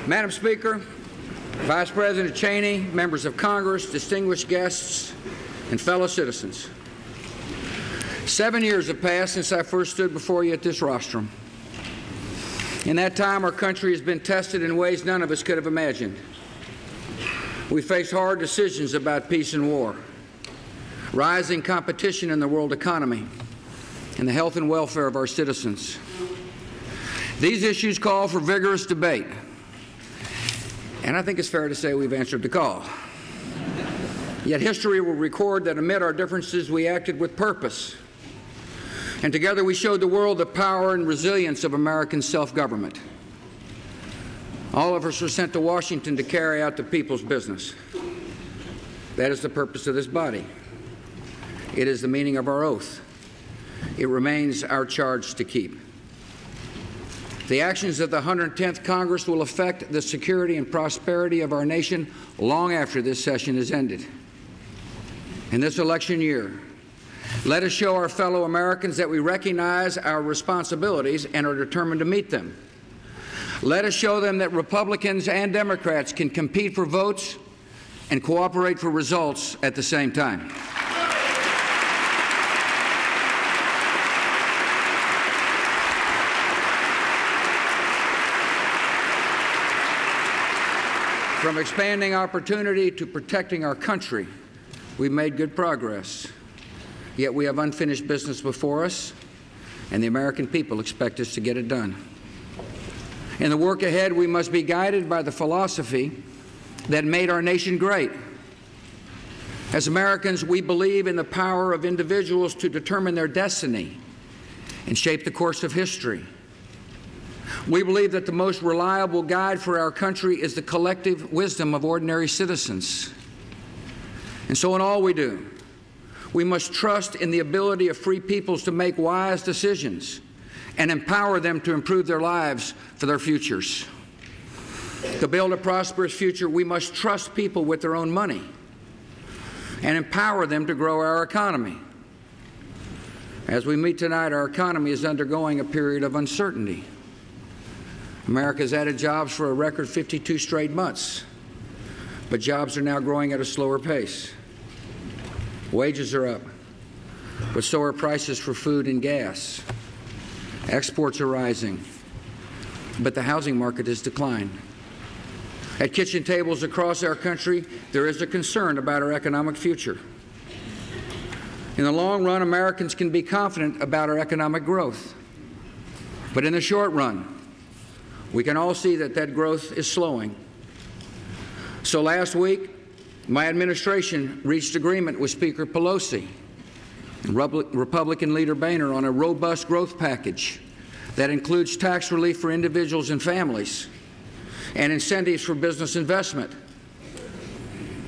Madam Speaker, Vice President Cheney, members of Congress, distinguished guests, and fellow citizens. 7 years have passed since I first stood before you at this rostrum. In that time, our country has been tested in ways none of us could have imagined. We faced hard decisions about peace and war, rising competition in the world economy, and the health and welfare of our citizens. These issues call for vigorous debate, and I think it's fair to say we've answered the call. Yet history will record that amid our differences, we acted with purpose, and together we showed the world the power and resilience of American self-government. All of us were sent to Washington to carry out the people's business. That is the purpose of this body. It is the meaning of our oath. It remains our charge to keep. The actions of the 110th Congress will affect the security and prosperity of our nation long after this session is ended. In this election year, let us show our fellow Americans that we recognize our responsibilities and are determined to meet them. Let us show them that Republicans and Democrats can compete for votes and cooperate for results at the same time. From expanding opportunity to protecting our country, we've made good progress. Yet we have unfinished business before us, and the American people expect us to get it done. In the work ahead, we must be guided by the philosophy that made our nation great. As Americans, we believe in the power of individuals to determine their destiny and shape the course of history. We believe that the most reliable guide for our country is the collective wisdom of ordinary citizens. And so in all we do, we must trust in the ability of free peoples to make wise decisions and empower them to improve their lives for their futures. To build a prosperous future, we must trust people with their own money and empower them to grow our economy. As we meet tonight, our economy is undergoing a period of uncertainty. America has added jobs for a record 52 straight months, but jobs are now growing at a slower pace. Wages are up, but so are prices for food and gas. Exports are rising, but the housing market has declined. At kitchen tables across our country, there is a concern about our economic future. In the long run, Americans can be confident about our economic growth. But in the short run, we can all see that that growth is slowing. So last week, my administration reached agreement with Speaker Pelosi and Republican Leader Boehner on a robust growth package that includes tax relief for individuals and families and incentives for business investment.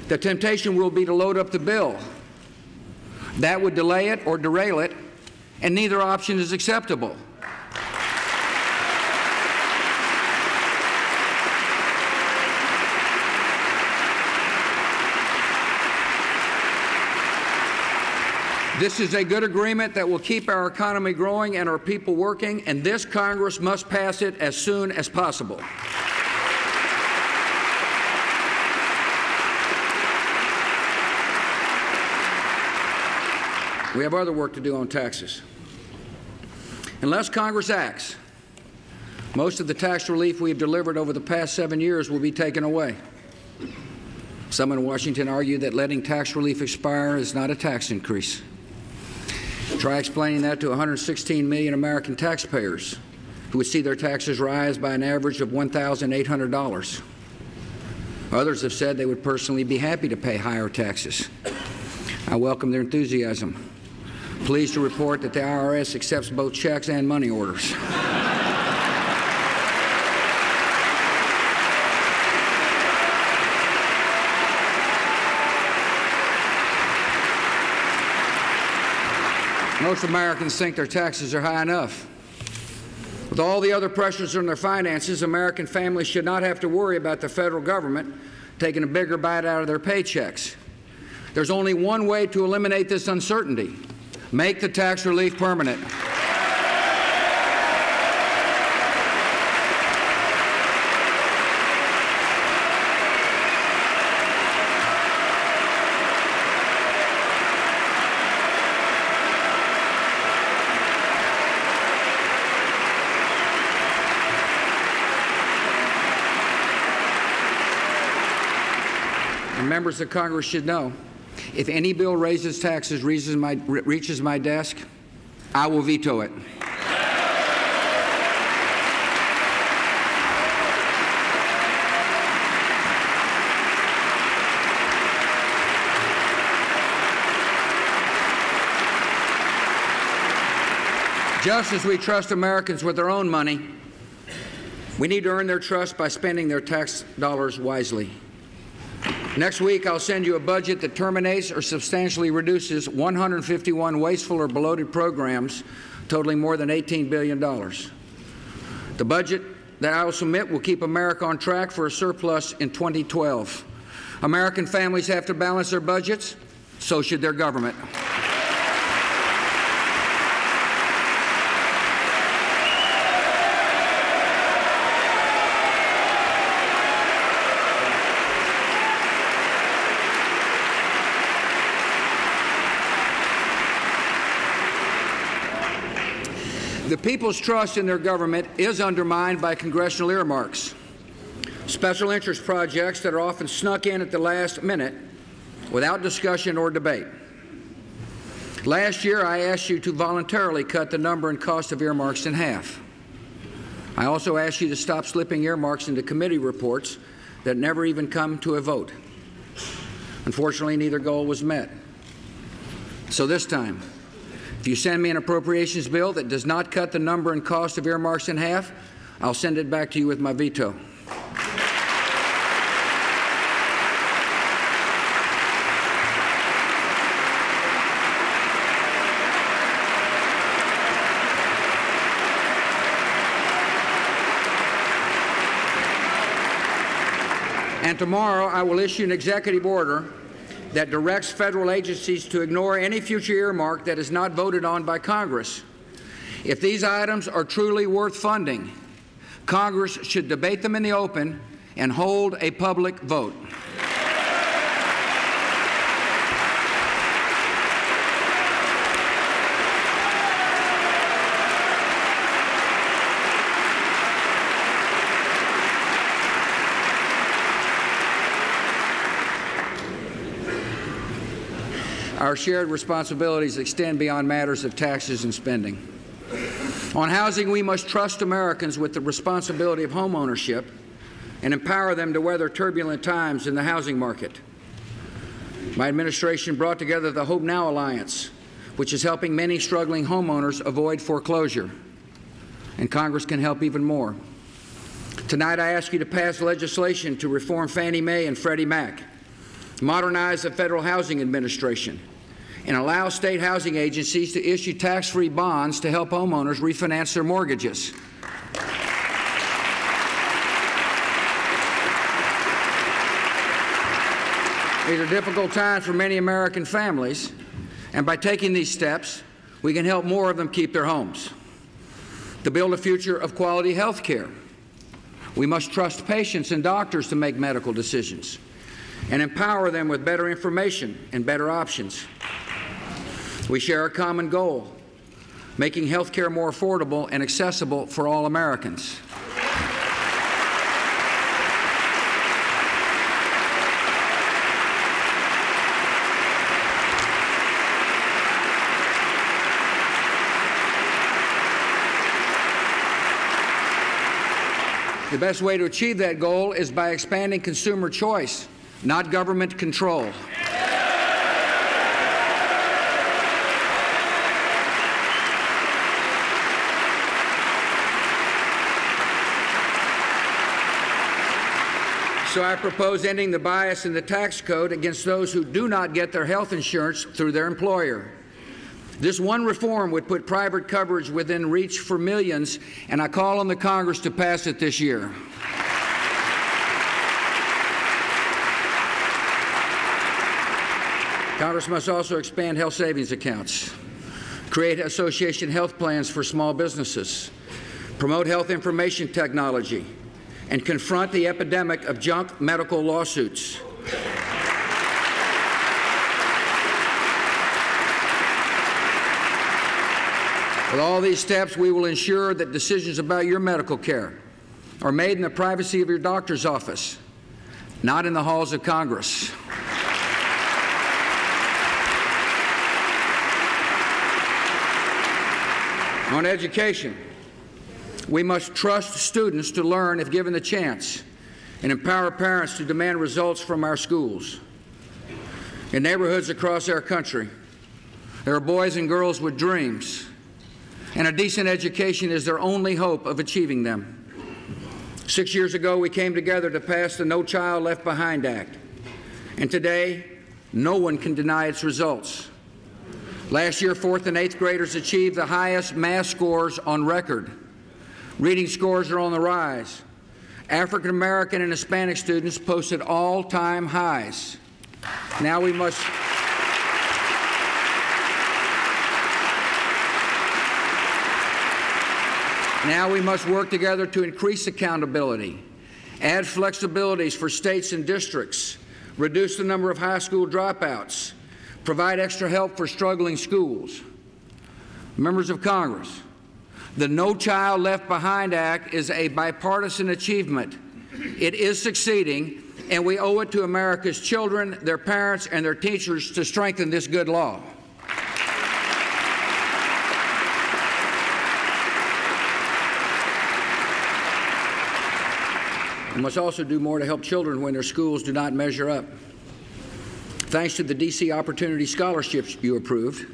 The temptation will be to load up the bill. That would delay it or derail it, and neither option is acceptable. This is a good agreement that will keep our economy growing and our people working, and this Congress must pass it as soon as possible. We have other work to do on taxes. Unless Congress acts, most of the tax relief we have delivered over the past 7 years will be taken away. Some in Washington argue that letting tax relief expire is not a tax increase. Try explaining that to 116 million American taxpayers who would see their taxes rise by an average of $1,800. Others have said they would personally be happy to pay higher taxes. I welcome their enthusiasm. Pleased to report that the IRS accepts both checks and money orders. Most Americans think their taxes are high enough. With all the other pressures on their finances, American families should not have to worry about the federal government taking a bigger bite out of their paychecks. There's only one way to eliminate this uncertainty: make the tax relief permanent. members of Congress should know, if any bill raises taxes reaches my desk, I will veto it. Just as we trust Americans with their own money, we need to earn their trust by spending their tax dollars wisely. Next week, I'll send you a budget that terminates or substantially reduces 151 wasteful or bloated programs totaling more than $18 billion. The budget that I will submit will keep America on track for a surplus in 2012. American families have to balance their budgets, so should their government. The people's trust in their government is undermined by congressional earmarks, special interest projects that are often snuck in at the last minute without discussion or debate. Last year, I asked you to voluntarily cut the number and cost of earmarks in half. I also asked you to stop slipping earmarks into committee reports that never even come to a vote. Unfortunately, neither goal was met. So this time, if you send me an appropriations bill that does not cut the number and cost of earmarks in half, I'll send it back to you with my veto. And tomorrow I will issue an executive order that directs federal agencies to ignore any future earmark that is not voted on by Congress. If these items are truly worth funding, Congress should debate them in the open and hold a public vote. Our shared responsibilities extend beyond matters of taxes and spending. On housing, we must trust Americans with the responsibility of home ownership and empower them to weather turbulent times in the housing market. My administration brought together the Hope Now Alliance, which is helping many struggling homeowners avoid foreclosure. And Congress can help even more. Tonight, I ask you to pass legislation to reform Fannie Mae and Freddie Mac, modernize the Federal Housing Administration, and allow state housing agencies to issue tax-free bonds to help homeowners refinance their mortgages. These are difficult times for many American families, and by taking these steps, we can help more of them keep their homes. To build a future of quality health care, we must trust patients and doctors to make medical decisions and empower them with better information and better options. We share a common goal, making health care more affordable and accessible for all Americans. The best way to achieve that goal is by expanding consumer choice, not government control. So I propose ending the bias in the tax code against those who do not get their health insurance through their employer. This one reform would put private coverage within reach for millions, and I call on the Congress to pass it this year. Congress must also expand health savings accounts, create association health plans for small businesses, promote health information technology, and confront the epidemic of junk medical lawsuits. With all these steps, we will ensure that decisions about your medical care are made in the privacy of your doctor's office, not in the halls of Congress. On education, we must trust students to learn if given the chance and empower parents to demand results from our schools. In neighborhoods across our country, there are boys and girls with dreams, and a decent education is their only hope of achieving them. 6 years ago, we came together to pass the No Child Left Behind Act, and today, no one can deny its results. Last year, 4th and 8th graders achieved the highest math scores on record. Reading scores are on the rise. African American and Hispanic students posted all-time highs. Now we must work together to increase accountability, add flexibilities for states and districts, reduce the number of high school dropouts, provide extra help for struggling schools. Members of Congress, the No Child Left Behind Act is a bipartisan achievement. It is succeeding, and we owe it to America's children, their parents, and their teachers to strengthen this good law. We must also do more to help children when their schools do not measure up. Thanks to the D.C. Opportunity Scholarships you approved,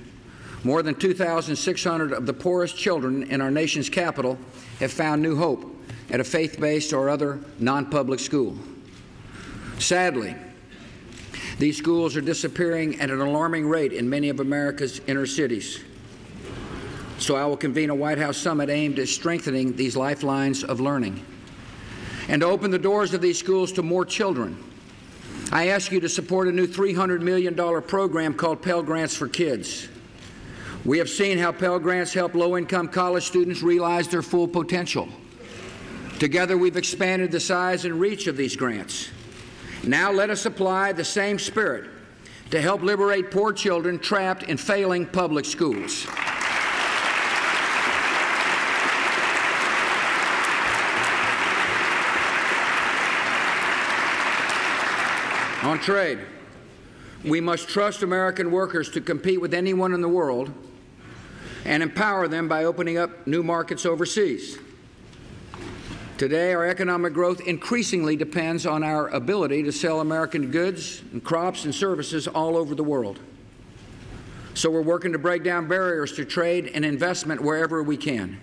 more than 2,600 of the poorest children in our nation's capital have found new hope at a faith-based or other non-public school. Sadly, these schools are disappearing at an alarming rate in many of America's inner cities. So I will convene a White House summit aimed at strengthening these lifelines of learning and to open the doors of these schools to more children. I ask you to support a new $300 million program called Pell Grants for Kids. We have seen how Pell Grants help low-income college students realize their full potential. Together, we've expanded the size and reach of these grants. Now let us apply the same spirit to help liberate poor children trapped in failing public schools. On trade, we must trust American workers to compete with anyone in the world and empower them by opening up new markets overseas. Today, our economic growth increasingly depends on our ability to sell American goods and crops and services all over the world. So we're working to break down barriers to trade and investment wherever we can.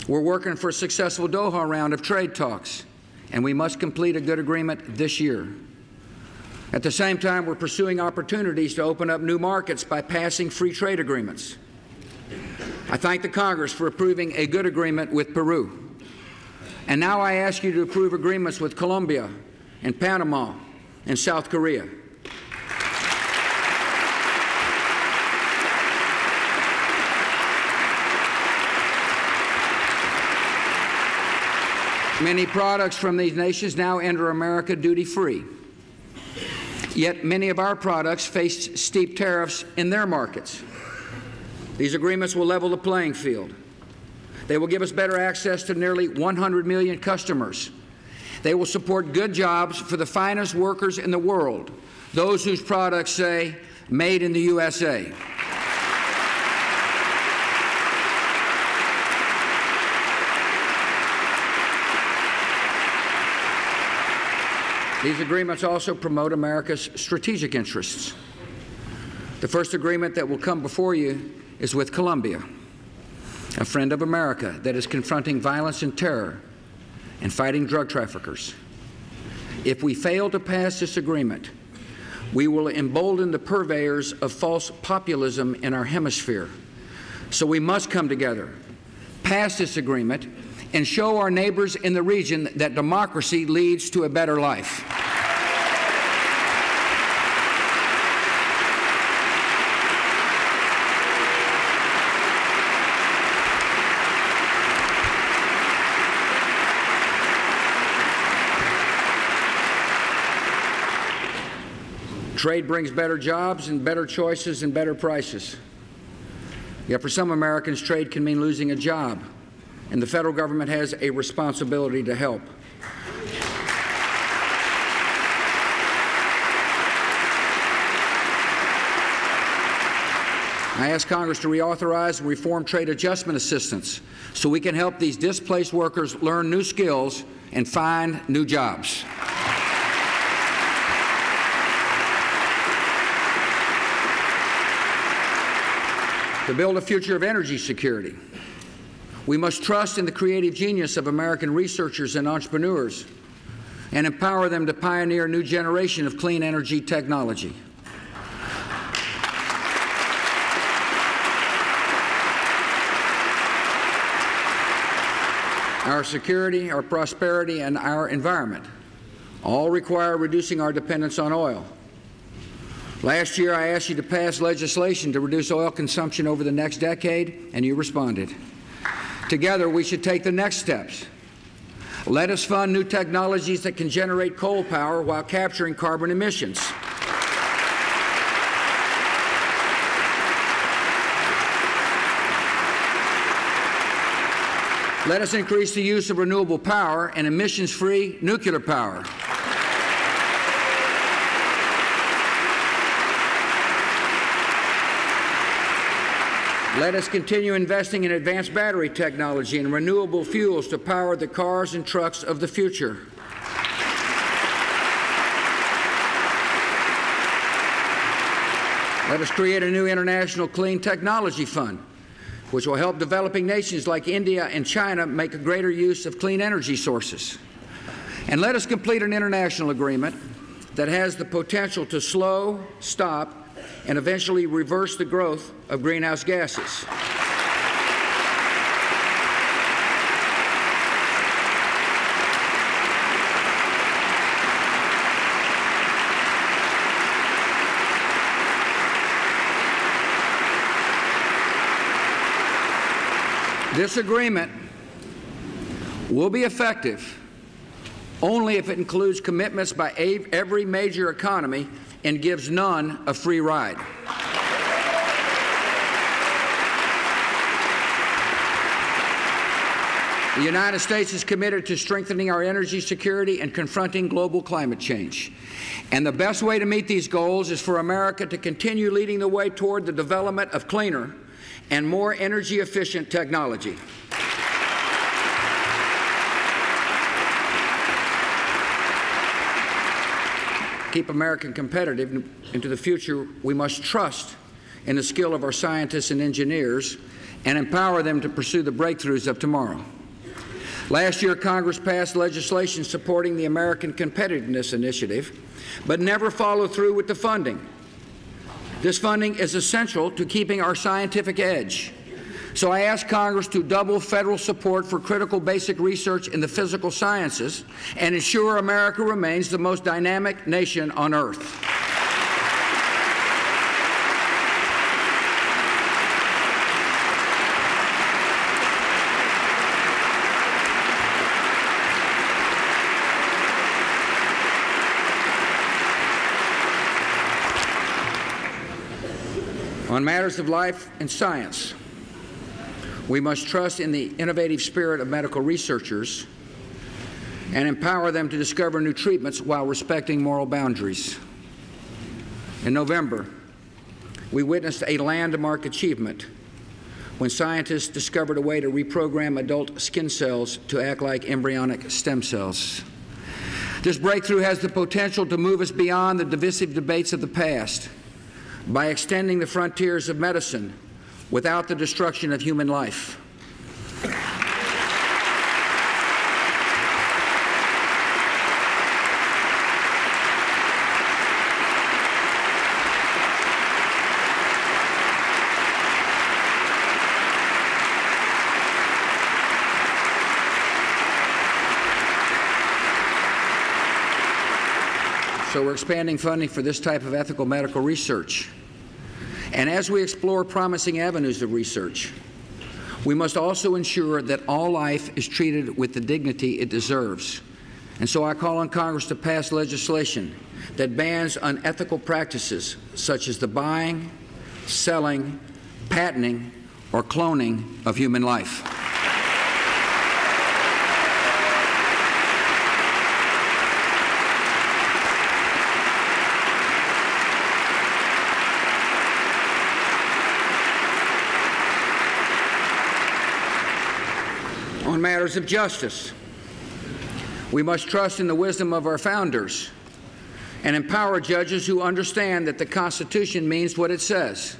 We're working for a successful Doha round of trade talks, and we must complete a good agreement this year. At the same time, we're pursuing opportunities to open up new markets by passing free trade agreements. I thank the Congress for approving a good agreement with Peru. And now I ask you to approve agreements with Colombia and Panama and South Korea. Many products from these nations now enter America duty-free. Yet many of our products face steep tariffs in their markets. These agreements will level the playing field. They will give us better access to nearly 100 million customers. They will support good jobs for the finest workers in the world, those whose products say, "Made in the USA." These agreements also promote America's strategic interests. The first agreement that will come before you is with Colombia, a friend of America that is confronting violence and terror and fighting drug traffickers. If we fail to pass this agreement, we will embolden the purveyors of false populism in our hemisphere. So we must come together, pass this agreement, and show our neighbors in the region that democracy leads to a better life. Trade brings better jobs and better choices and better prices. Yet for some Americans, trade can mean losing a job, and the federal government has a responsibility to help. I ask Congress to reauthorize and reform trade adjustment assistance so we can help these displaced workers learn new skills and find new jobs. To build a future of energy security, we must trust in the creative genius of American researchers and entrepreneurs and empower them to pioneer a new generation of clean energy technology. Our security, our prosperity, and our environment all require reducing our dependence on oil. Last year, I asked you to pass legislation to reduce oil consumption over the next decade, and you responded. Together, we should take the next steps. Let us fund new technologies that can generate coal power while capturing carbon emissions. Let us increase the use of renewable power and emissions-free nuclear power. Let us continue investing in advanced battery technology and renewable fuels to power the cars and trucks of the future. Let us create a new international clean technology fund, which will help developing nations like India and China make a greater use of clean energy sources. And let us complete an international agreement that has the potential to slow, stop, and eventually reverse the growth of greenhouse gases. This agreement will be effective only if it includes commitments by every major economy and gives none a free ride. The United States is committed to strengthening our energy security and confronting global climate change. And the best way to meet these goals is for America to continue leading the way toward the development of cleaner and more energy-efficient technology. Keep America competitive into the future, we must trust in the skill of our scientists and engineers and empower them to pursue the breakthroughs of tomorrow. Last year, Congress passed legislation supporting the American Competitiveness Initiative, but never followed through with the funding. This funding is essential to keeping our scientific edge. So I ask Congress to double federal support for critical basic research in the physical sciences and ensure America remains the most dynamic nation on earth. On matters of life and science, we must trust in the innovative spirit of medical researchers and empower them to discover new treatments while respecting moral boundaries. In November, we witnessed a landmark achievement when scientists discovered a way to reprogram adult skin cells to act like embryonic stem cells. This breakthrough has the potential to move us beyond the divisive debates of the past by extending the frontiers of medicine without the destruction of human life. So we're expanding funding for this type of ethical medical research. And as we explore promising avenues of research, we must also ensure that all life is treated with the dignity it deserves. And so I call on Congress to pass legislation that bans unethical practices such as the buying, selling, patenting, or cloning of human life. On matters of justice, we must trust in the wisdom of our founders and empower judges who understand that the Constitution means what it says.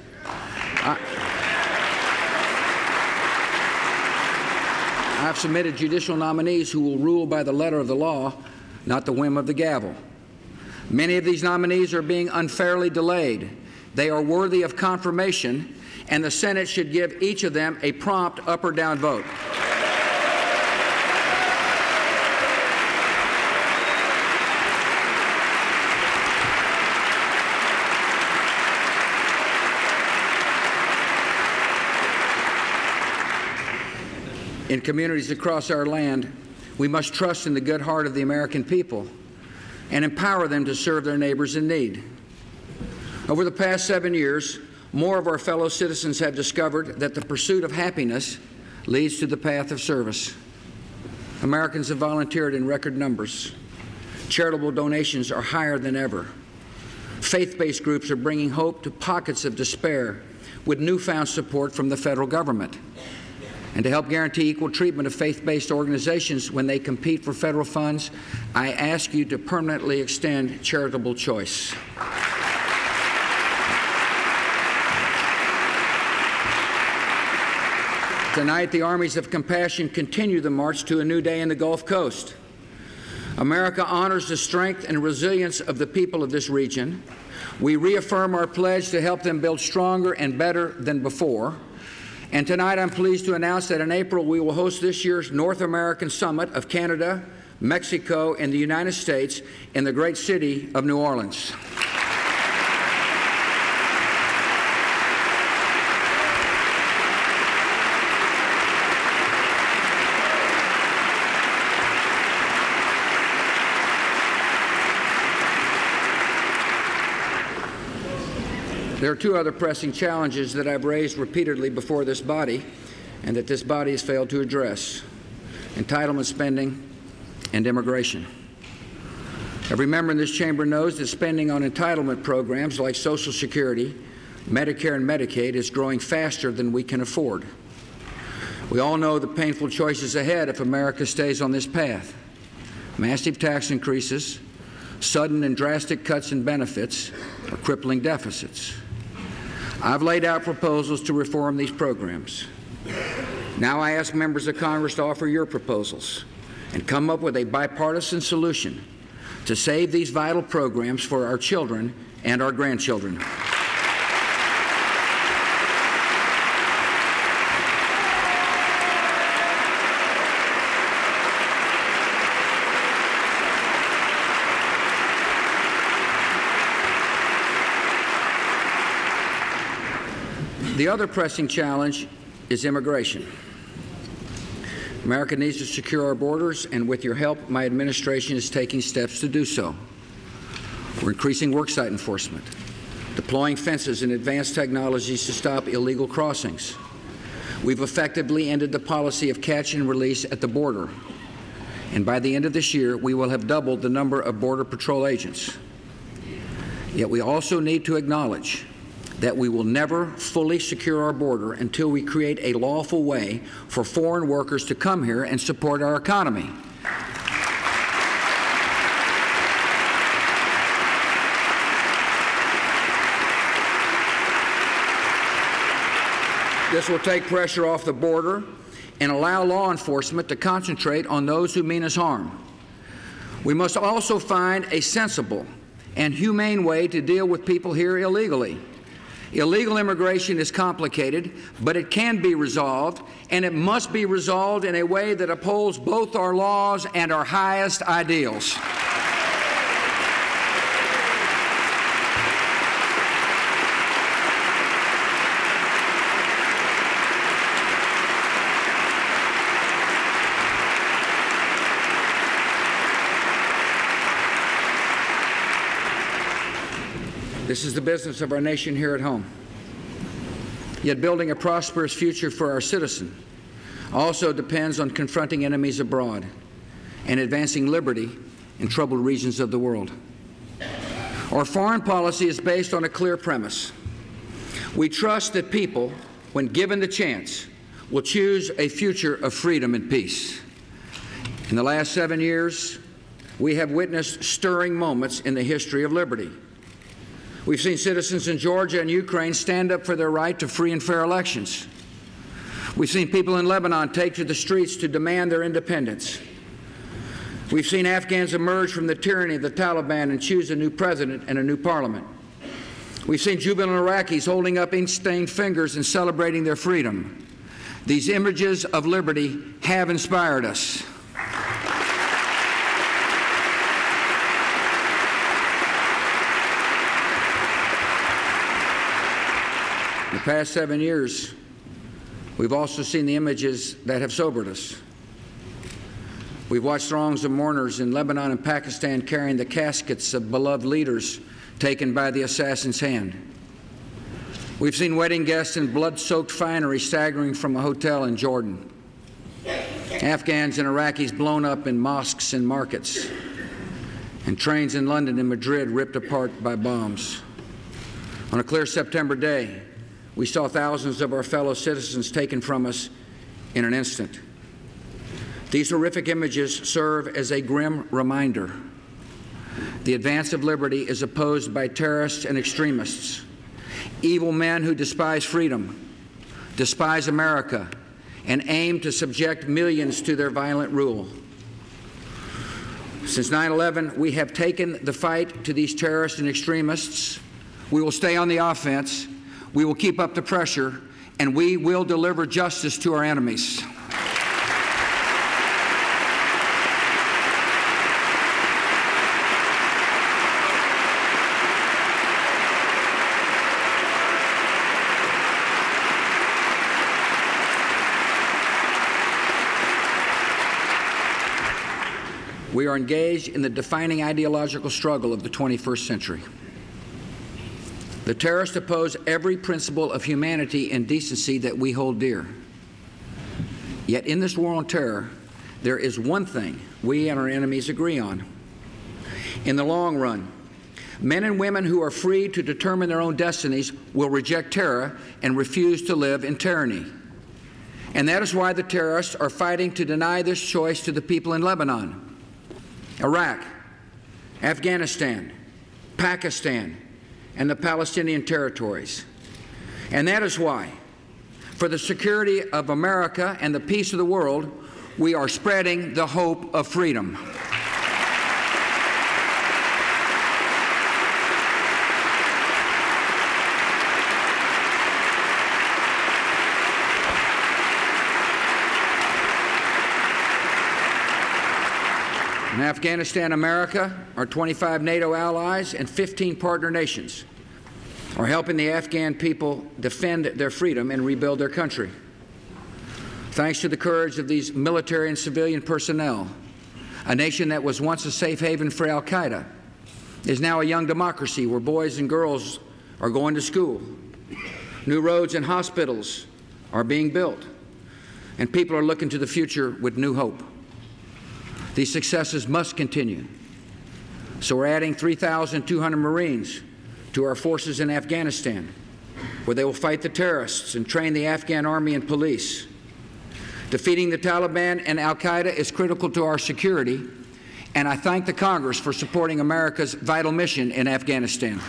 I've submitted judicial nominees who will rule by the letter of the law, not the whim of the gavel. Many of these nominees are being unfairly delayed. They are worthy of confirmation, and the Senate should give each of them a prompt up or down vote. In communities across our land, we must trust in the good heart of the American people and empower them to serve their neighbors in need. Over the past 7 years, more of our fellow citizens have discovered that the pursuit of happiness leads to the path of service. Americans have volunteered in record numbers. Charitable donations are higher than ever. Faith-based groups are bringing hope to pockets of despair with newfound support from the federal government. And to help guarantee equal treatment of faith-based organizations when they compete for federal funds, I ask you to permanently extend charitable choice. Tonight, the armies of compassion continue the march to a new day in the Gulf Coast. America honors the strength and resilience of the people of this region. We reaffirm our pledge to help them build stronger and better than before. And tonight I'm pleased to announce that in April we will host this year's North American Summit of Canada, Mexico, and the United States in the great city of New Orleans. There are two other pressing challenges that I've raised repeatedly before this body and that this body has failed to address: entitlement spending and immigration. Every member in this chamber knows that spending on entitlement programs like Social Security, Medicare, and Medicaid is growing faster than we can afford. We all know the painful choices ahead if America stays on this path: massive tax increases, sudden and drastic cuts in benefits, or crippling deficits. I've laid out proposals to reform these programs. Now I ask members of Congress to offer your proposals and come up with a bipartisan solution to save these vital programs for our children and our grandchildren. The other pressing challenge is immigration. America needs to secure our borders, and with your help, my administration is taking steps to do so. We're increasing worksite enforcement, deploying fences and advanced technologies to stop illegal crossings. We've effectively ended the policy of catch and release at the border, and by the end of this year, we will have doubled the number of Border Patrol agents. Yet we also need to acknowledge that we will never fully secure our border until we create a lawful way for foreign workers to come here and support our economy. This will take pressure off the border and allow law enforcement to concentrate on those who mean us harm. We must also find a sensible and humane way to deal with people here illegally. Illegal immigration is complicated, but it can be resolved, and it must be resolved in a way that upholds both our laws and our highest ideals. This is the business of our nation here at home. Yet building a prosperous future for our citizens also depends on confronting enemies abroad and advancing liberty in troubled regions of the world. Our foreign policy is based on a clear premise. We trust that people, when given the chance, will choose a future of freedom and peace. In the last 7 years, we have witnessed stirring moments in the history of liberty. We've seen citizens in Georgia and Ukraine stand up for their right to free and fair elections. We've seen people in Lebanon take to the streets to demand their independence. We've seen Afghans emerge from the tyranny of the Taliban and choose a new president and a new parliament. We've seen jubilant Iraqis holding up ink-stained fingers and celebrating their freedom. These images of liberty have inspired us. In the past 7 years, we've also seen the images that have sobered us. We've watched throngs of mourners in Lebanon and Pakistan carrying the caskets of beloved leaders taken by the assassin's hand. We've seen wedding guests in blood-soaked finery staggering from a hotel in Jordan. Afghans and Iraqis blown up in mosques and markets, and trains in London and Madrid ripped apart by bombs. On a clear September day, we saw thousands of our fellow citizens taken from us in an instant. These horrific images serve as a grim reminder. The advance of liberty is opposed by terrorists and extremists, evil men who despise freedom, despise America, and aim to subject millions to their violent rule. Since 9/11, we have taken the fight to these terrorists and extremists. We will stay on the offense, we will keep up the pressure, and we will deliver justice to our enemies. We are engaged in the defining ideological struggle of the 21st century. The terrorists oppose every principle of humanity and decency that we hold dear. Yet in this war on terror, there is one thing we and our enemies agree on. In the long run, men and women who are free to determine their own destinies will reject terror and refuse to live in tyranny. And that is why the terrorists are fighting to deny this choice to the people in Lebanon, Iraq, Afghanistan, Pakistan, and the Palestinian territories. And that is why, for the security of America and the peace of the world, we are spreading the hope of freedom. In Afghanistan, America, our 25 NATO allies, and 15 partner nations are helping the Afghan people defend their freedom and rebuild their country. Thanks to the courage of these military and civilian personnel, a nation that was once a safe haven for al-Qaeda is now a young democracy where boys and girls are going to school. New roads and hospitals are being built, and people are looking to the future with new hope. These successes must continue. So we're adding 3,200 Marines to our forces in Afghanistan, where they will fight the terrorists and train the Afghan army and police. Defeating the Taliban and al-Qaeda is critical to our security, and I thank the Congress for supporting America's vital mission in Afghanistan.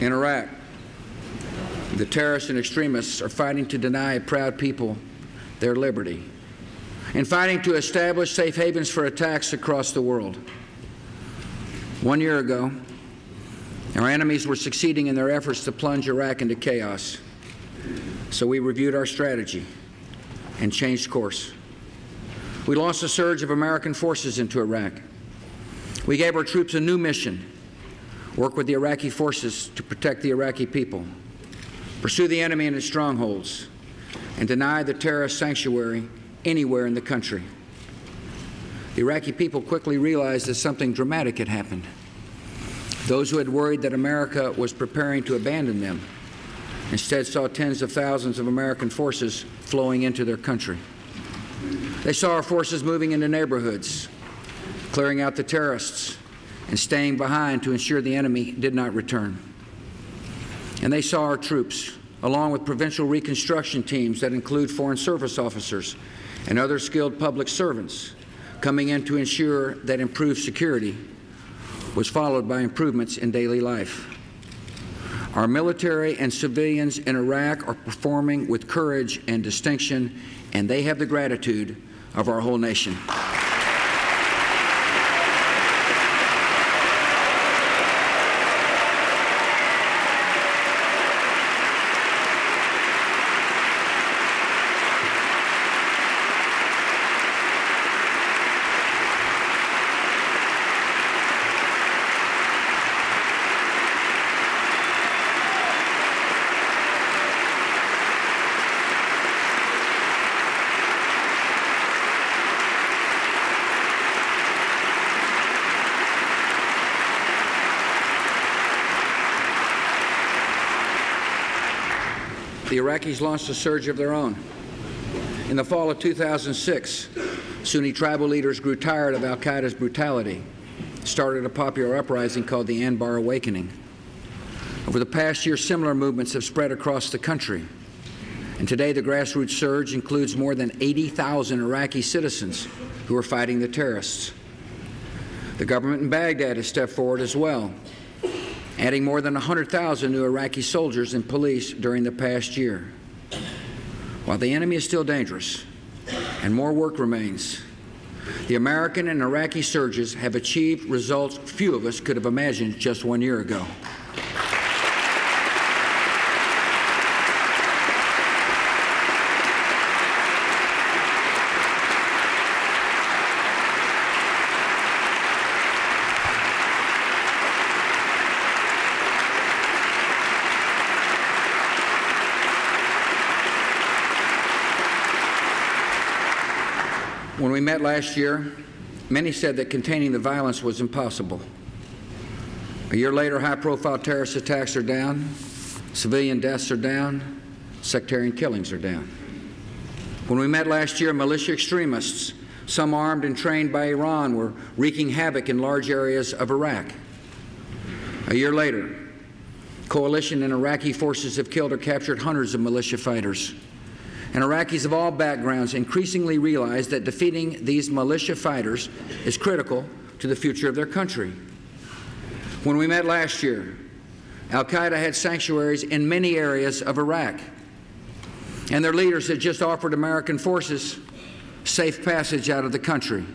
In Iraq, the terrorists and extremists are fighting to deny proud people their liberty and fighting to establish safe havens for attacks across the world. 1 year ago, our enemies were succeeding in their efforts to plunge Iraq into chaos. So we reviewed our strategy and changed course. We launched a surge of American forces into Iraq. We gave our troops a new mission: work with the Iraqi forces to protect the Iraqi people, pursue the enemy in its strongholds, and deny the terrorist sanctuary anywhere in the country. The Iraqi people quickly realized that something dramatic had happened. Those who had worried that America was preparing to abandon them instead saw tens of thousands of American forces flowing into their country. They saw our forces moving into neighborhoods, clearing out the terrorists, and staying behind to ensure the enemy did not return. And they saw our troops, along with provincial reconstruction teams that include Foreign Service officers and other skilled public servants, coming in to ensure that improved security was followed by improvements in daily life. Our military and civilians in Iraq are performing with courage and distinction, and they have the gratitude of our whole nation. The Iraqis launched a surge of their own. In the fall of 2006, Sunni tribal leaders grew tired of al-Qaeda's brutality, started a popular uprising called the Anbar Awakening. Over the past year, similar movements have spread across the country. And today, the grassroots surge includes more than 80,000 Iraqi citizens who are fighting the terrorists. The government in Baghdad has stepped forward as well, adding more than 100,000 new Iraqi soldiers and police during the past year. While the enemy is still dangerous and more work remains, the American and Iraqi surges have achieved results few of us could have imagined just 1 year ago. When we met last year, many said that containing the violence was impossible. A year later, high-profile terrorist attacks are down, civilian deaths are down, sectarian killings are down. When we met last year, militia extremists, some armed and trained by Iran, were wreaking havoc in large areas of Iraq. A year later, coalition and Iraqi forces have killed or captured hundreds of militia fighters. And Iraqis of all backgrounds increasingly realize that defeating these militia fighters is critical to the future of their country. When we met last year, al-Qaeda had sanctuaries in many areas of Iraq, and their leaders had just offered American forces safe passage out of the country.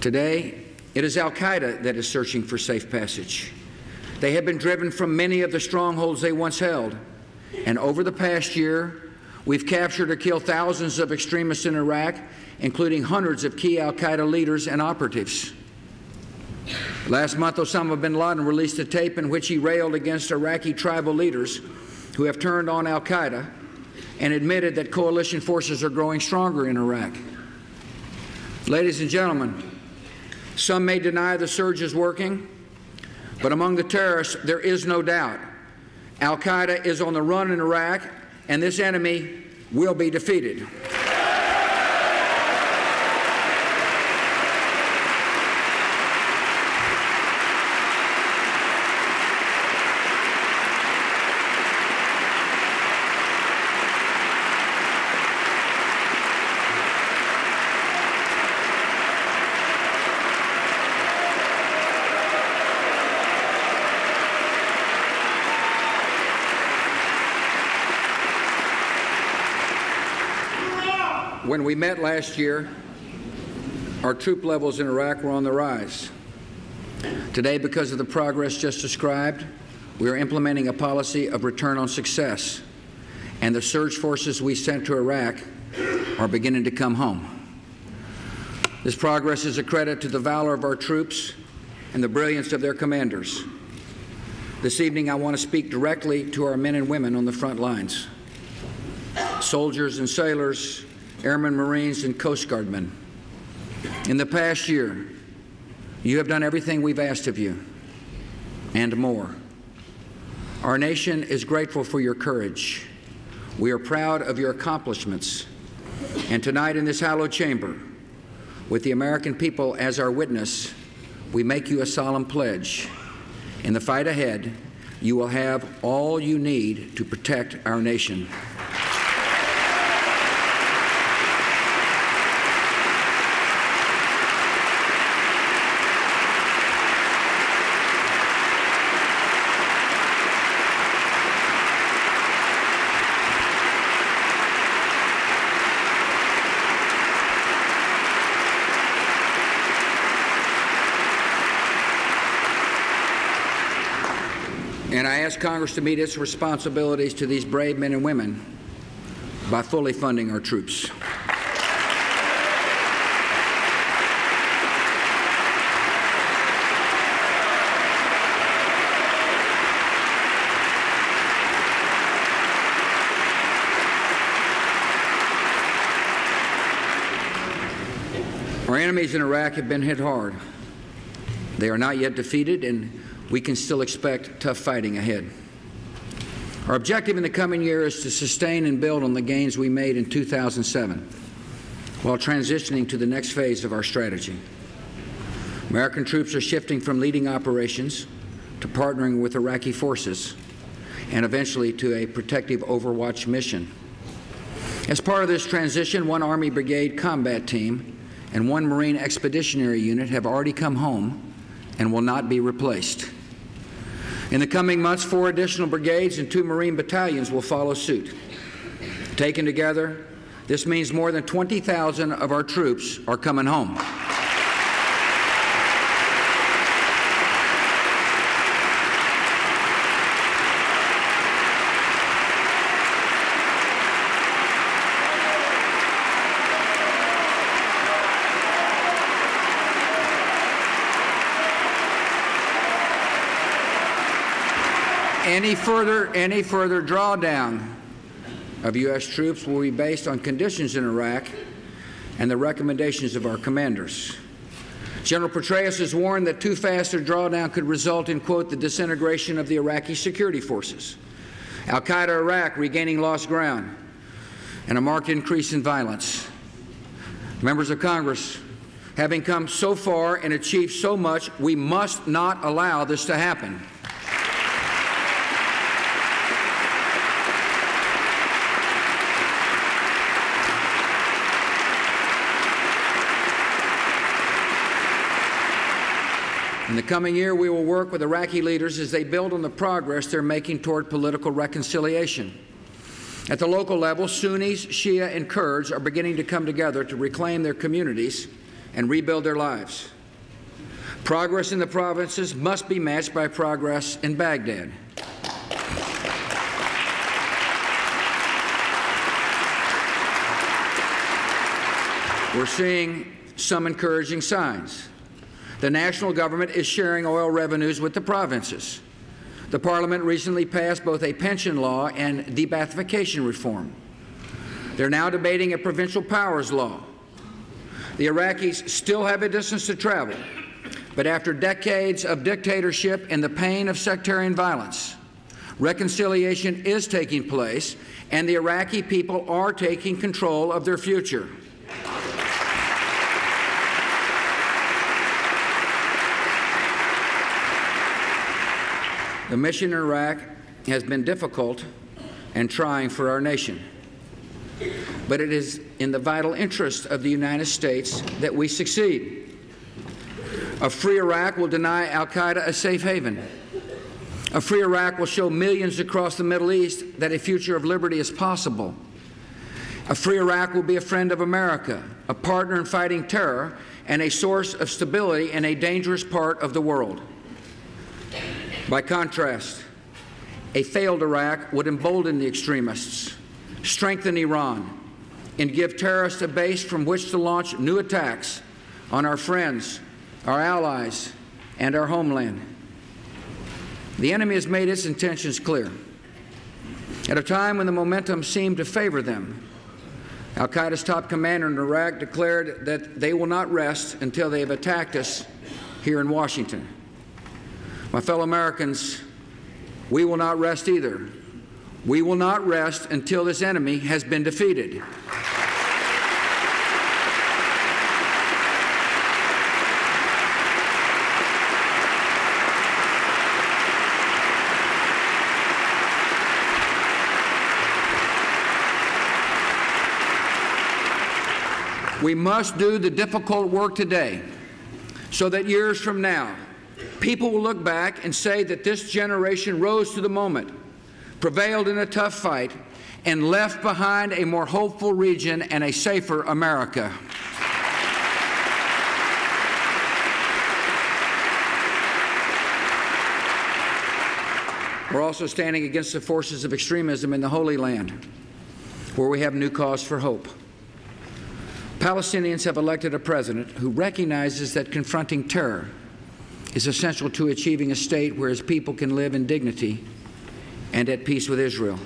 Today, it is al-Qaeda that is searching for safe passage. They have been driven from many of the strongholds they once held, and over the past year, we've captured or killed thousands of extremists in Iraq, including hundreds of key al-Qaeda leaders and operatives. Last month, Osama bin Laden released a tape in which he railed against Iraqi tribal leaders who have turned on al-Qaeda and admitted that coalition forces are growing stronger in Iraq. Ladies and gentlemen, some may deny the surge is working, but among the terrorists, there is no doubt. Al-Qaeda is on the run in Iraq, and this enemy will be defeated. When we met last year, our troop levels in Iraq were on the rise. Today, because of the progress just described, we are implementing a policy of return on success, and the surge forces we sent to Iraq are beginning to come home. This progress is a credit to the valor of our troops and the brilliance of their commanders. This evening, I want to speak directly to our men and women on the front lines, soldiers and sailors, Airmen, Marines, and Coast Guardmen. In the past year, you have done everything we've asked of you. and more. Our nation is grateful for your courage. We are proud of your accomplishments. And tonight in this hallowed chamber, with the American people as our witness, we make you a solemn pledge. In the fight ahead, you will have all you need to protect our nation. And I ask Congress to meet its responsibilities to these brave men and women by fully funding our troops. Our enemies in Iraq have been hit hard. They are not yet defeated, and we can still expect tough fighting ahead. Our objective in the coming year is to sustain and build on the gains we made in 2007 while transitioning to the next phase of our strategy. American troops are shifting from leading operations to partnering with Iraqi forces and eventually to a protective overwatch mission. As part of this transition, one Army Brigade combat team and one Marine Expeditionary Unit have already come home and will not be replaced. In the coming months, 4 additional brigades and 2 Marine battalions will follow suit. Taken together, this means more than 20,000 of our troops are coming home. Any further drawdown of U.S. troops will be based on conditions in Iraq and the recommendations of our commanders. General Petraeus has warned that too fast a drawdown could result in, quote, the disintegration of the Iraqi security forces, al-Qaeda Iraq regaining lost ground, and a marked increase in violence. Members of Congress, having come so far and achieved so much, we must not allow this to happen. In the coming year, we will work with Iraqi leaders as they build on the progress they're making toward political reconciliation. At the local level, Sunnis, Shia, and Kurds are beginning to come together to reclaim their communities and rebuild their lives. Progress in the provinces must be matched by progress in Baghdad. We're seeing some encouraging signs. The national government is sharing oil revenues with the provinces. The Parliament recently passed both a pension law and de-Baathification reform. They're now debating a provincial powers law. The Iraqis still have a distance to travel, but after decades of dictatorship and the pain of sectarian violence, reconciliation is taking place, and the Iraqi people are taking control of their future. The mission in Iraq has been difficult and trying for our nation, but it is in the vital interest of the United States that we succeed. A free Iraq will deny al-Qaeda a safe haven. A free Iraq will show millions across the Middle East that a future of liberty is possible. A free Iraq will be a friend of America, a partner in fighting terror, and a source of stability in a dangerous part of the world. By contrast, a failed Iraq would embolden the extremists, strengthen Iran, and give terrorists a base from which to launch new attacks on our friends, our allies, and our homeland. The enemy has made its intentions clear. At a time when the momentum seemed to favor them, al-Qaeda's top commander in Iraq declared that they will not rest until they have attacked us here in Washington. My fellow Americans, we will not rest either. We will not rest until this enemy has been defeated. We must do the difficult work today so that years from now, people will look back and say that this generation rose to the moment, prevailed in a tough fight, and left behind a more hopeful region and a safer America. We're also standing against the forces of extremism in the Holy Land, where we have new cause for hope. Palestinians have elected a president who recognizes that confronting terror is essential to achieving a state where his people can live in dignity and at peace with Israel.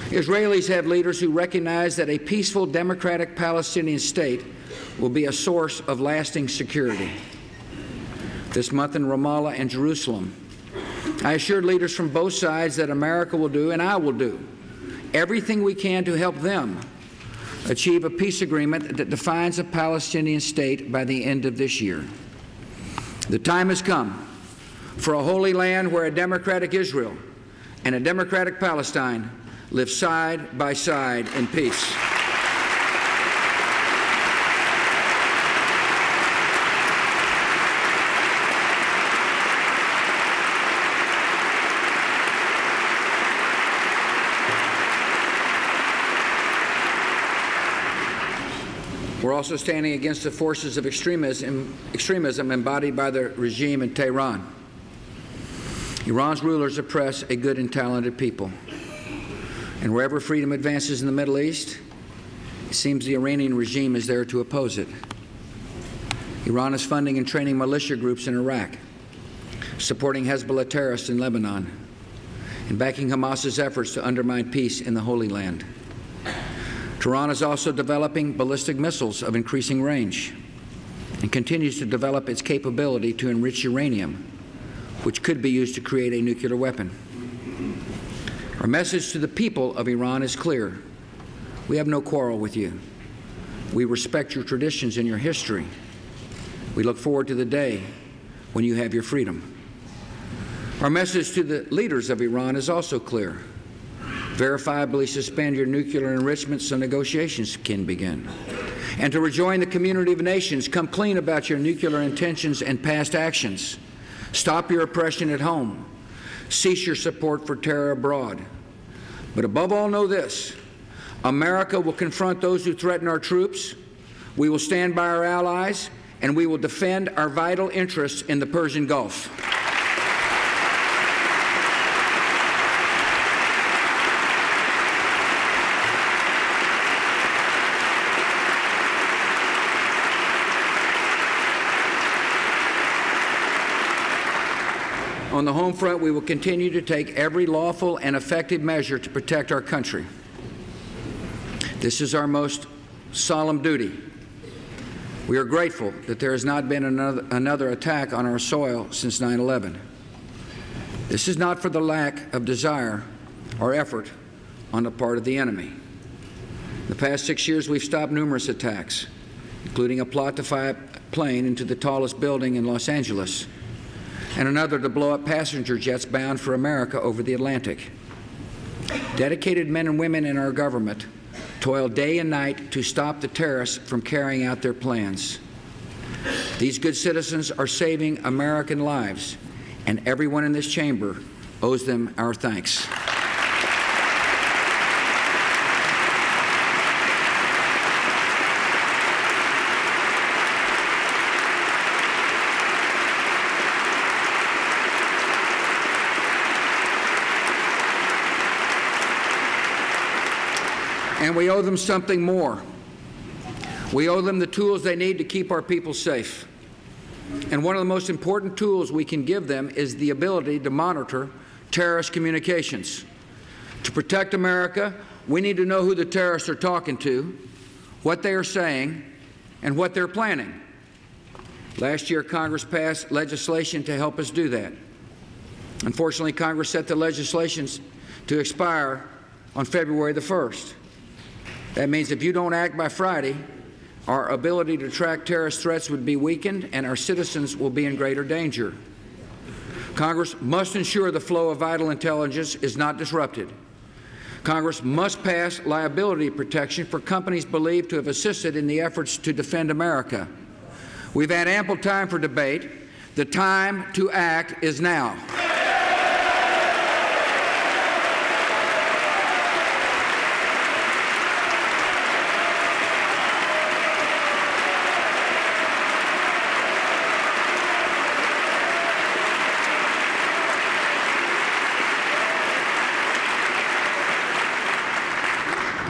Israelis have leaders who recognize that a peaceful, democratic Palestinian state will be a source of lasting security. This month in Ramallah and Jerusalem, I assured leaders from both sides that America will do, and I will do, everything we can to help them achieve a peace agreement that defines a Palestinian state by the end of this year. The time has come for a holy land where a democratic Israel and a democratic Palestine live side by side in peace. We're also standing against the forces of extremism embodied by the regime in Tehran. Iran's rulers oppress a good and talented people. And wherever freedom advances in the Middle East, it seems the Iranian regime is there to oppose it. Iran is funding and training militia groups in Iraq, supporting Hezbollah terrorists in Lebanon, and backing Hamas's efforts to undermine peace in the Holy Land. Tehran is also developing ballistic missiles of increasing range and continues to develop its capability to enrich uranium, which could be used to create a nuclear weapon. Our message to the people of Iran is clear. We have no quarrel with you. We respect your traditions and your history. We look forward to the day when you have your freedom. Our message to the leaders of Iran is also clear. Verifiably suspend your nuclear enrichment so negotiations can begin. And to rejoin the community of nations, come clean about your nuclear intentions and past actions. Stop your oppression at home. Cease your support for terror abroad. But above all, know this: America will confront those who threaten our troops. We will stand by our allies, and we will defend our vital interests in the Persian Gulf. On the home front, we will continue to take every lawful and effective measure to protect our country. This is our most solemn duty. We are grateful that there has not been another attack on our soil since 9/11. This is not for the lack of desire or effort on the part of the enemy. In the past 6 years, we've stopped numerous attacks, including a plot to fire a plane into the tallest building in Los Angeles, and another to blow up passenger jets bound for America over the Atlantic. Dedicated men and women in our government toil day and night to stop the terrorists from carrying out their plans. These good citizens are saving American lives, and everyone in this chamber owes them our thanks. And we owe them something more. We owe them the tools they need to keep our people safe. And one of the most important tools we can give them is the ability to monitor terrorist communications. To protect America, we need to know who the terrorists are talking to, what they are saying, and what they're planning. Last year, Congress passed legislation to help us do that. Unfortunately, Congress set the legislation to expire on February the 1st. That means if you don't act by Friday, our ability to track terrorist threats would be weakened and our citizens will be in greater danger. Congress must ensure the flow of vital intelligence is not disrupted. Congress must pass liability protection for companies believed to have assisted in the efforts to defend America. We've had ample time for debate. The time to act is now.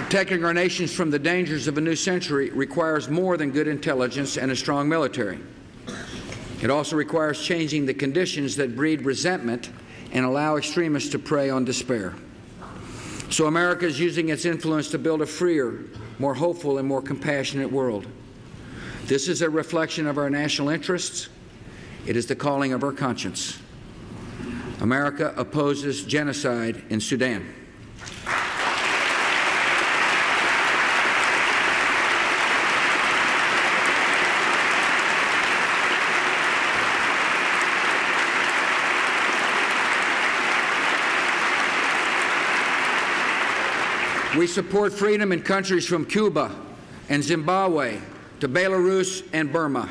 Protecting our nations from the dangers of a new century requires more than good intelligence and a strong military. It also requires changing the conditions that breed resentment and allow extremists to prey on despair. So America is using its influence to build a freer, more hopeful, and more compassionate world. This is a reflection of our national interests. It is the calling of our conscience. America opposes genocide in Sudan. We support freedom in countries from Cuba and Zimbabwe to Belarus and Burma.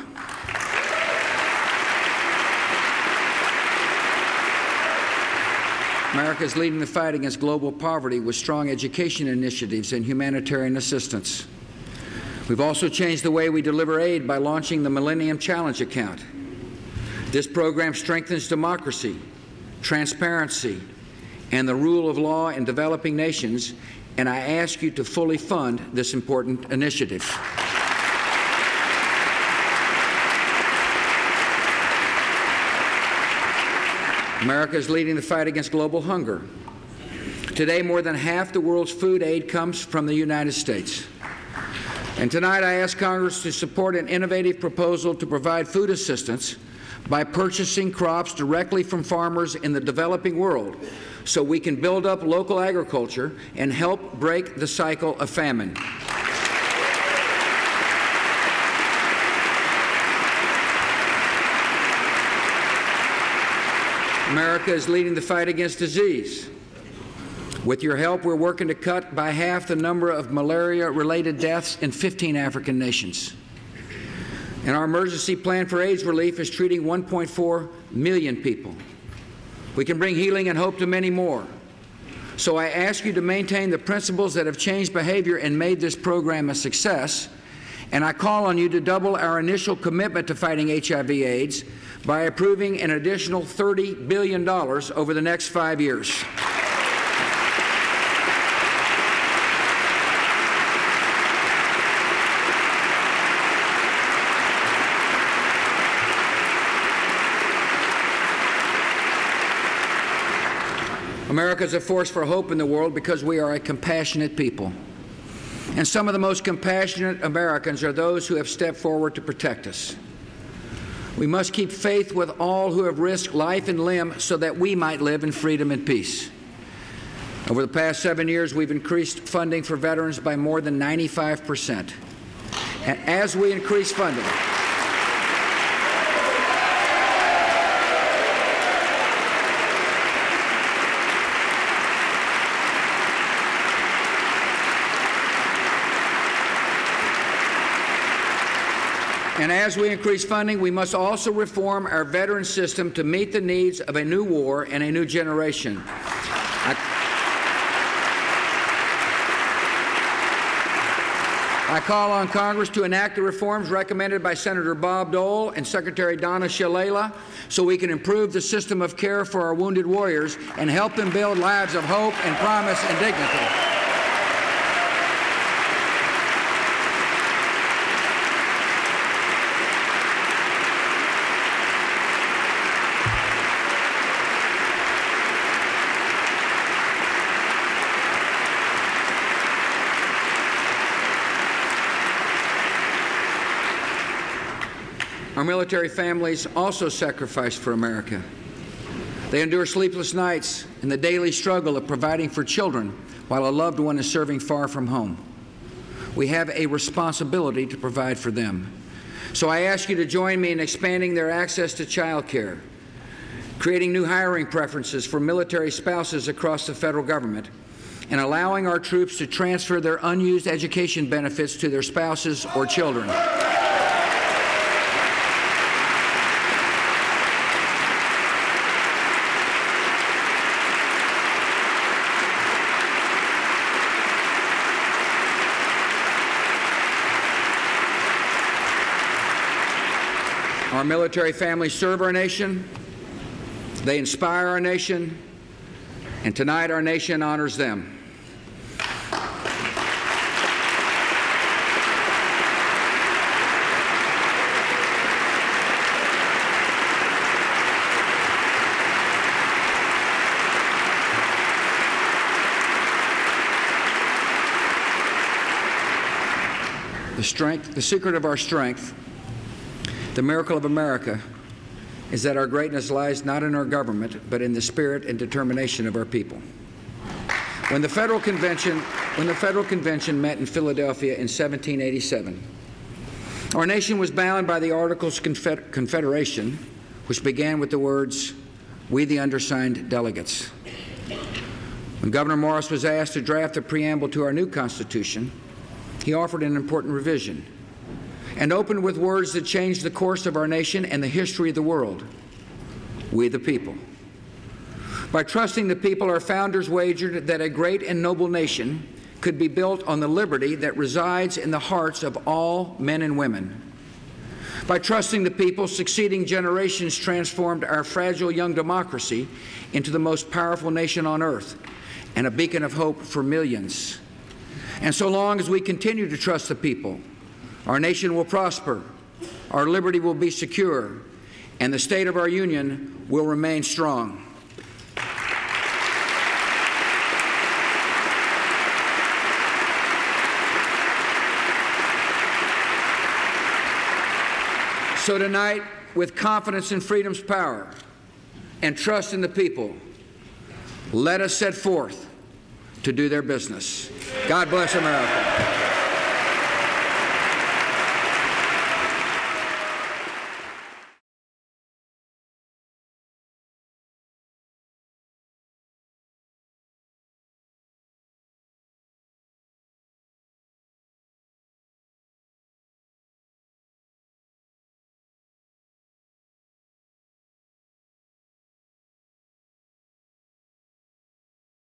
America is leading the fight against global poverty with strong education initiatives and humanitarian assistance. We've also changed the way we deliver aid by launching the Millennium Challenge account. This program strengthens democracy, transparency, and the rule of law in developing nations, and I ask you to fully fund this important initiative. America is leading the fight against global hunger. Today, more than half the world's food aid comes from the United States. And tonight, I ask Congress to support an innovative proposal to provide food assistance by purchasing crops directly from farmers in the developing world, so we can build up local agriculture and help break the cycle of famine. America is leading the fight against disease. With your help, we're working to cut by half the number of malaria-related deaths in 15 African nations. And our emergency plan for AIDS relief is treating 1.4 million people. We can bring healing and hope to many more. So I ask you to maintain the principles that have changed behavior and made this program a success, and I call on you to double our initial commitment to fighting HIV/AIDS by approving an additional $30 billion over the next 5 years. America is a force for hope in the world because we are a compassionate people. And some of the most compassionate Americans are those who have stepped forward to protect us. We must keep faith with all who have risked life and limb so that we might live in freedom and peace. Over the past 7 years, we've increased funding for veterans by more than 95%. And as we increase funding, we must also reform our veteran system to meet the needs of a new war and a new generation. I call on Congress to enact the reforms recommended by Senator Bob Dole and Secretary Donna Shalala so we can improve the system of care for our wounded warriors and help them build lives of hope and promise and dignity. Our military families also sacrifice for America. They endure sleepless nights in the daily struggle of providing for children while a loved one is serving far from home. We have a responsibility to provide for them. So I ask you to join me in expanding their access to child care, creating new hiring preferences for military spouses across the federal government, and allowing our troops to transfer their unused education benefits to their spouses or children. Our military families serve our nation, they inspire our nation, and tonight our nation honors them. The secret of our strength, the miracle of America, is that our greatness lies not in our government, but in the spirit and determination of our people. When the Federal Convention met in Philadelphia in 1787, our nation was bound by the Articles of Confederation, which began with the words, "We the undersigned delegates." When Gouverneur Morris was asked to draft the preamble to our new Constitution, he offered an important revision and opened with words that changed the course of our nation and the history of the world. We the people. By trusting the people, our founders wagered that a great and noble nation could be built on the liberty that resides in the hearts of all men and women. By trusting the people, succeeding generations transformed our fragile young democracy into the most powerful nation on earth and a beacon of hope for millions. And so long as we continue to trust the people, our nation will prosper, our liberty will be secure, and the state of our union will remain strong. So tonight, with confidence in freedom's power and trust in the people, let us set forth to do their business. God bless America.